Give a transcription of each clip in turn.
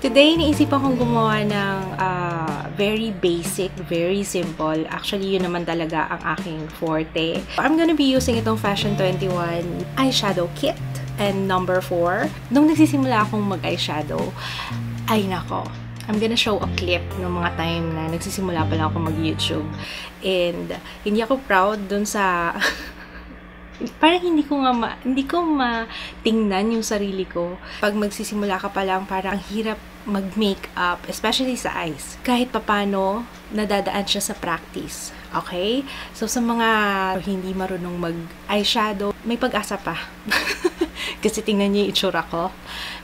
Today, naisip akong gumawa ng very basic, very simple. Actually, yun naman talaga ang aking forte. I'm gonna be using itong Fashion 21 eyeshadow kit. And number 4, nung nagsisimula akong mag-eyeshadow, ay nako, I'm gonna show a clip ng mga time na nagsisimula pa lang ako mag-YouTube. And hindi ako proud dun sa... parang hindi ko matingnan yung sarili ko. Pag magsisimula ka pa lang, parang ang hirap mag-makeup, especially sa eyes. Kahit papano, nadadaan siya sa practice. Okay? So, sa mga hindi marunong mag-eyeshadow, may pag-asa pa. Kasi tingnan niyo yung itsura ko.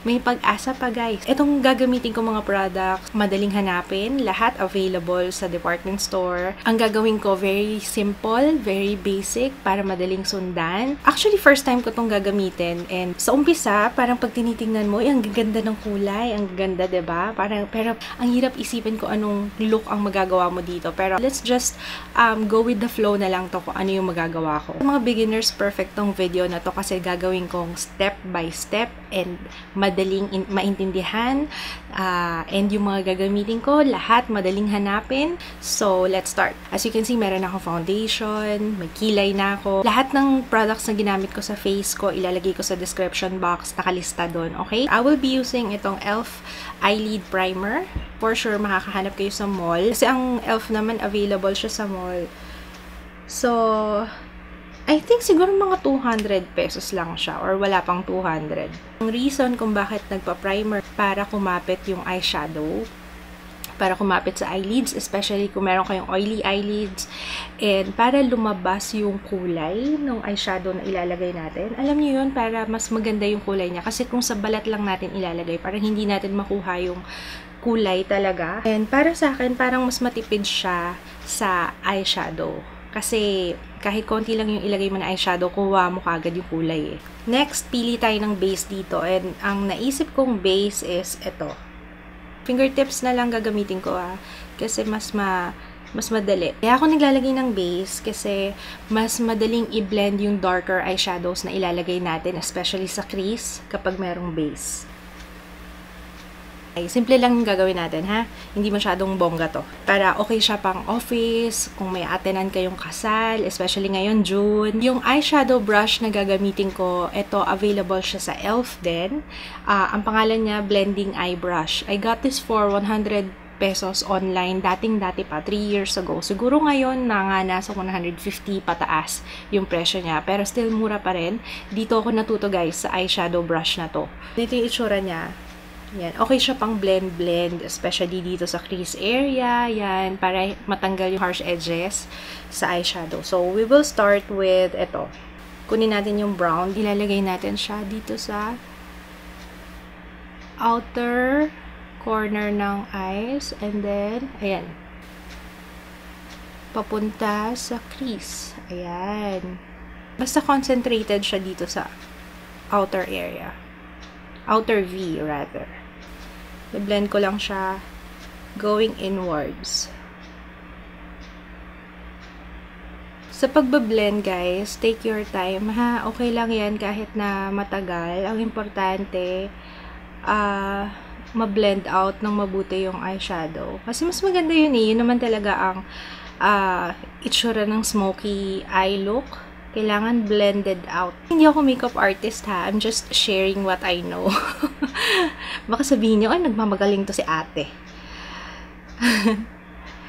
May pag-asa pa, guys. Itong gagamitin ko mga products, madaling hanapin. Lahat available sa department store. Ang gagawin ko, very simple, very basic, para madaling sundan. Actually, first time ko itong gagamitin. And sa umpisa, parang pag tinitingnan mo, ang ganda ng kulay. Ang ganda, diba? Pero ang hirap isipin ko anong look ang magagawa mo dito. Pero let's just go with the flow na lang to kung ano yung magagawa ko. Mga beginners, perfect tong video na to kasi gagawin kong step by step and madaling maintindihan. And yung mga gagamitin ko, lahat madaling hanapin. So, let's start. As you can see, meron ako foundation, may kilay na ako. Lahat ng products na ginamit ko sa face ko, ilalagay ko sa description box, nakalista doon, okay? I will be using itong e.l.f. eyelid primer. For sure, makakahanap kayo sa mall. Kasi ang e.l.f. naman, available siya sa mall. So, I think siguro mga 200 pesos lang siya or wala pang 200. Ang reason kung bakit nagpa-primer para kumapit yung eyeshadow, para kumapit sa eyelids, especially kung meron kayong oily eyelids, and para lumabas yung kulay ng eyeshadow na ilalagay natin. Alam niyo yun, para mas maganda yung kulay niya. Kasi kung sa balat lang natin ilalagay, parang hindi natin makuha yung kulay talaga. And para sa akin, parang mas matipid siya sa eyeshadow. Kasi kahit konti lang yung ilagay mo na eyeshadow, kuha mo kagad yung kulay eh. Next, pili tayo ng base dito. And ang naisip kong base is ito. Fingertips na lang gagamitin ko kasi mas madali. Kaya ako naglalagay ng base kasi mas madaling i-blend yung darker eyeshadows na ilalagay natin, especially sa crease kapag merong base. Simple lang yung gagawin natin, ha? Hindi masyadong bongga to. Para okay siya pang office, kung may attenan kayong kasal, especially ngayon, June. Yung eyeshadow brush na gagamitin ko, ito, available siya sa e.l.f. din. Ang pangalan niya, Blending Eye Brush. I got this for 100 pesos online, dating-dati pa, 3 years ago. Siguro ngayon, nasa 150 pataas yung presyo niya. Pero still, mura pa rin. Dito ako natuto, guys, sa eyeshadow brush na to. Dito yung itsura niya. Yan. Okay siya pang blend, especially dito sa crease area. Yan, para matanggal yung harsh edges sa eyeshadow. So, we will start with ito. Kunin natin yung brown. Ilalagay natin siya dito sa outer corner ng eyes. And then, ayan. Papunta sa crease. Ayan. Basta concentrated siya dito sa outer area. Outer V, rather. I-blend ko lang siya going inwards. Sa pagbablend, guys, take your time, ha? Okay lang yan kahit na matagal. Ang importante, ma-blend out ng mabuti yung eyeshadow. Kasi mas maganda yun eh. Yun naman talaga ang itsura ng smoky eye look. Kailangan blended out. Hindi ako makeup artist, ha. I'm just sharing what I know. Baka sabihin niyo, ay, nagmamagaling to si ate.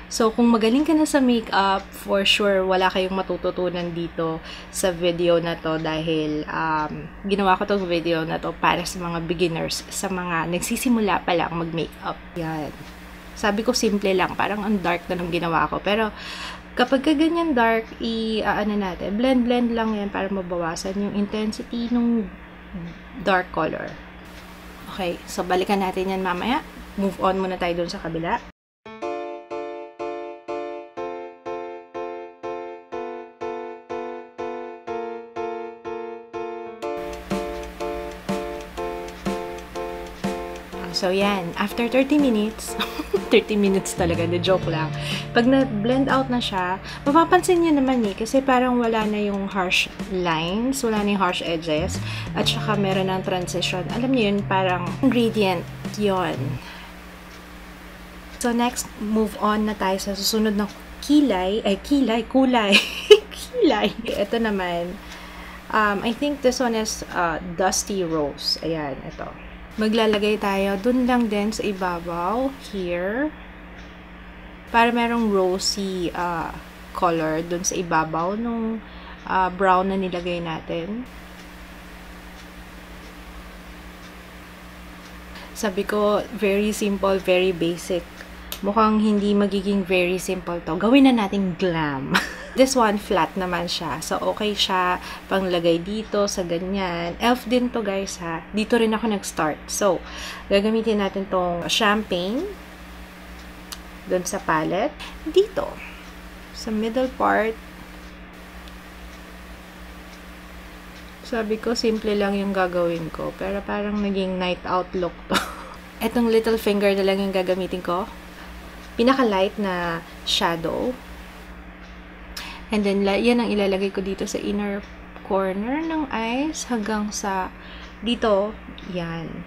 So, kung magaling ka na sa makeup, for sure, wala kayong matututunan dito sa video na to dahil ginawa ko tong video na to para sa mga beginners, sa mga nagsisimula pa lang mag-makeup. Yan. Sabi ko, simple lang. Parang ang dark na nung ginawa ko. Pero, kapag ganyan dark, natin, blend lang yan para mabawasan yung intensity ng dark color. Okay, so balikan natin yan mamaya. Move on muna tayo dun sa kabila. So, yan. After 30 minutes, 30 minutes talaga, the joke lang. Pag na-blend out na siya, mapapansin niyo naman kasi parang wala na yung harsh lines, wala na yung harsh edges, at saka meron ng transition. Alam niyo yun, parang gradient yon. So, next, move on na tayo sa susunod na kulay. Kilay. Ito naman, I think this one is Dusty Rose. Ayan, ito. Maglalagay tayo dun lang din sa ibabaw, here. Para merong rosy color dun sa ibabaw nung brown na nilagay natin. Sabi ko, very simple, very basic. Mukhang hindi magiging very simple to. Gawin na natin glam. This one, flat naman siya. So, okay siya panglagay dito sa ganyan. Elf din to, guys, ha. Dito rin ako nag-start. So, gagamitin natin tong champagne. Doon sa palette. Dito. Sa middle part. Sabi ko, simple lang yung gagawin ko. Pero parang naging night out look to. Etong little finger na lang yung gagamitin ko. Pinaka-light na shadow. And then, yan ang ilalagay ko dito sa inner corner ng eyes hanggang sa dito. Yan.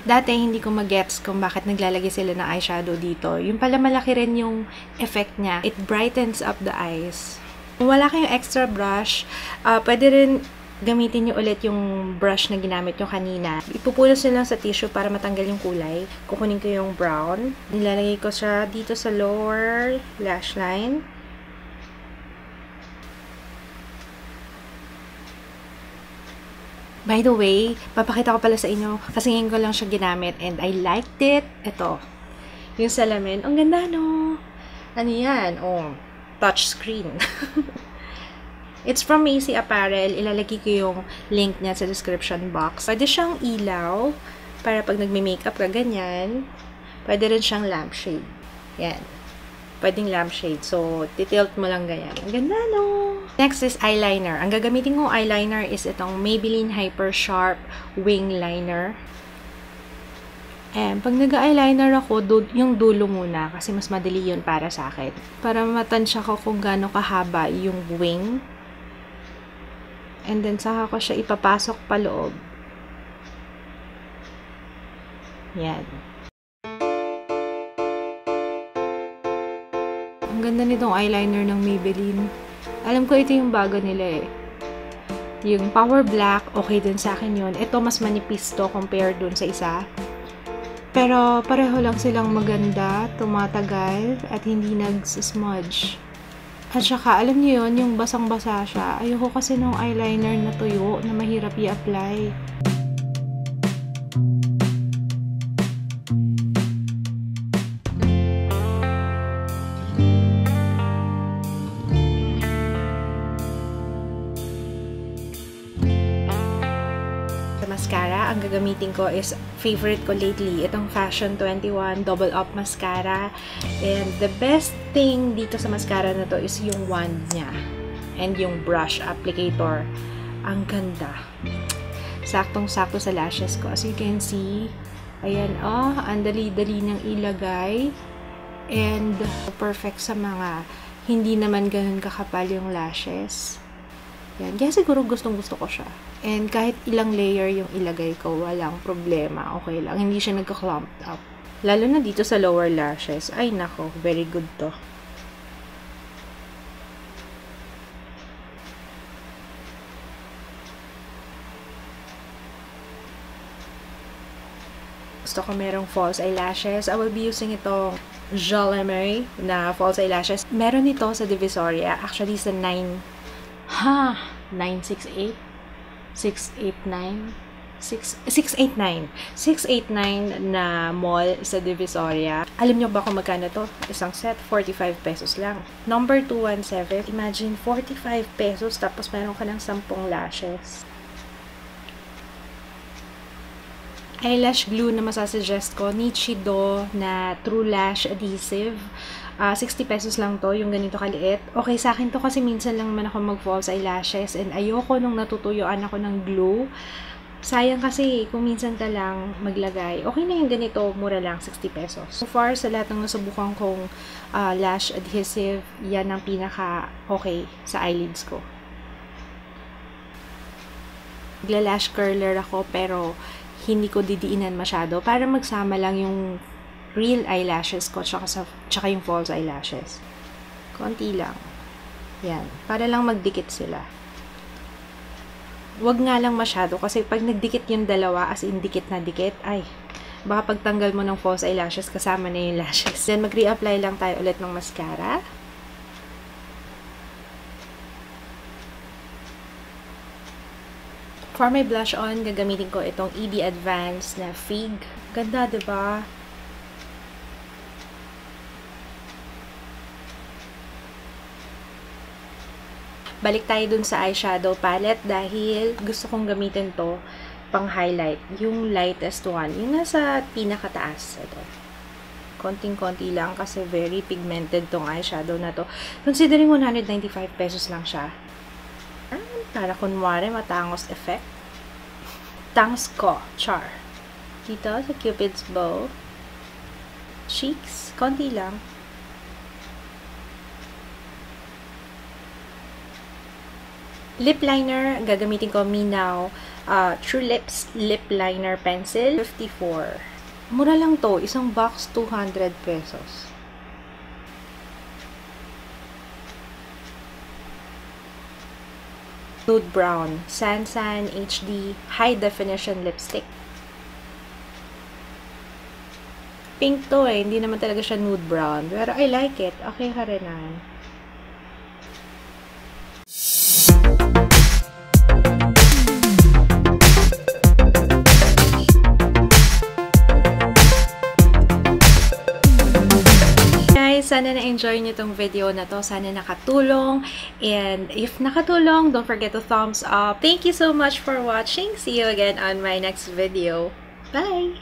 Dati, hindi ko mag-gets kung bakit naglalagay sila ng eyeshadow dito. Yung pala malaki rin yung effect niya. It brightens up the eyes. Kung wala kayong extra brush, pwede rin gamitin nyo ulit yung brush na ginamit nyo kanina. Ipupulos nyo lang sa tissue para matanggal yung kulay. Kukunin ko yung brown. Nilalagay ko siya dito sa lower lash line. By the way, papakita ko pala sa inyo kasi ngayon ko lang siya ginamit and I liked it. Ito. Yung salamin. Ang ganda, no? Ano yan? Oh, touch screen. It's from Macy Apparel. Ilalagay ko yung link niya sa description box. Pwede siyang ilaw para pag nagme-makeup ka ganyan. Pwede rin siyang lampshade. Yan. Pwedeng lampshade. So, titilt mo lang ganyan. Ang ganda, no? Next is eyeliner. Ang gagamitin kong eyeliner is itong Maybelline Hyper Sharp Wing Liner. And pag nag-eyeliner ako, yung dulo muna kasi mas madali yun para sa akin. Para matansya ko kung gaano kahaba yung wing. And then, saka ko siya ipapasok pa loob. Yan. Ang ganda nitong eyeliner ng Maybelline. Alam ko ito yung bago nila eh. Yung Power Black, okay din sa akin yun. Ito, mas manipis to compared dun sa isa. Pero, pareho lang silang maganda, tumatagal, at hindi nagsismudge. At saka, alam niyo yun, yung basang-basa siya. Ayoko kasi nung eyeliner na tuyo na mahirap i-apply. Mascara, ang gagamitin ko is favorite ko lately, itong Fashion 21 Double Up Mascara. And the best thing dito sa mascara na to is yung wand niya and yung brush applicator. Ang ganda. Saktong-sakto sa lashes ko. As you can see, ayan, ang dali-dali niyang ilagay. And perfect sa mga hindi naman ganun kakapal yung lashes. Yan. Kaya siguro gustong-gusto ko siya. And kahit ilang layer yung ilagay ko, walang problema. Okay lang. Hindi siya nagka-clumped up. Lalo na dito sa lower lashes. Ay, nako. Very good to. Gusto ko merong false eyelashes. I will be using itong Jolimet na false eyelashes. Meron ito sa Divisoria. Actually, sa 968? 689? 689 na mall sa Divisoria. Alam nyo ba kung magkano to? Isang set, 45 pesos lang. Number 217. Imagine, 45 pesos tapos meron ka ng 10 lashes. Eyelash glue na masasuggest ko, Nichido na True Lash Adhesive. 60 pesos lang to, yung ganito kaliit. Okay sa akin to kasi minsan lang naman ako mag-false eyelashes and ayoko nung natutuyuan ako ng glue. Sayang kasi kung minsan ka lang maglagay. Okay na yung ganito, mura lang, 60 pesos. So far, sa lahat ng nasubukan kong lash adhesive, yan ang pinaka-okay sa eyelids ko. Magla-lash curler ako pero hindi ko didiinan masyado para magsama lang yung real eyelashes ko tsaka yung false eyelashes. Konti lang. Yan. Para lang magdikit sila. Wag nga lang masyado kasi pag nagdikit yung dalawa, as in dikit na dikit, ay, baka pagtanggal mo ng false eyelashes, kasama na yung lashes. Then, mag-reapply lang tayo ulit ng mascara. For my blush on, gagamitin ko itong ED Advance na Fig. Ganda, diba? Balik tayo dun sa eyeshadow palette dahil gusto kong gamitin to pang highlight. Yung lightest one. Yung nasa pinakataas. Ito. Konting-konti lang kasi very pigmented tong eyeshadow na to. Considering 195 pesos lang siya. Para kunwari matangos effect. Tangos ko. Char. Dito sa Cupid's bow. Cheeks. Konti lang. Lip liner, gagamitin ko Minaw True Lips Lip Liner Pencil, 54. Mura lang to, isang box 200 pesos. Nude Brown, Sansan HD High Definition Lipstick. Pink to eh, hindi naman talaga siya nude brown, pero I like it. Okay ka rin ah. Sana na-enjoy niyo itong video na to. Sana nakatulong. And if nakatulong, don't forget to thumbs up. Thank you so much for watching. See you again on my next video. Bye!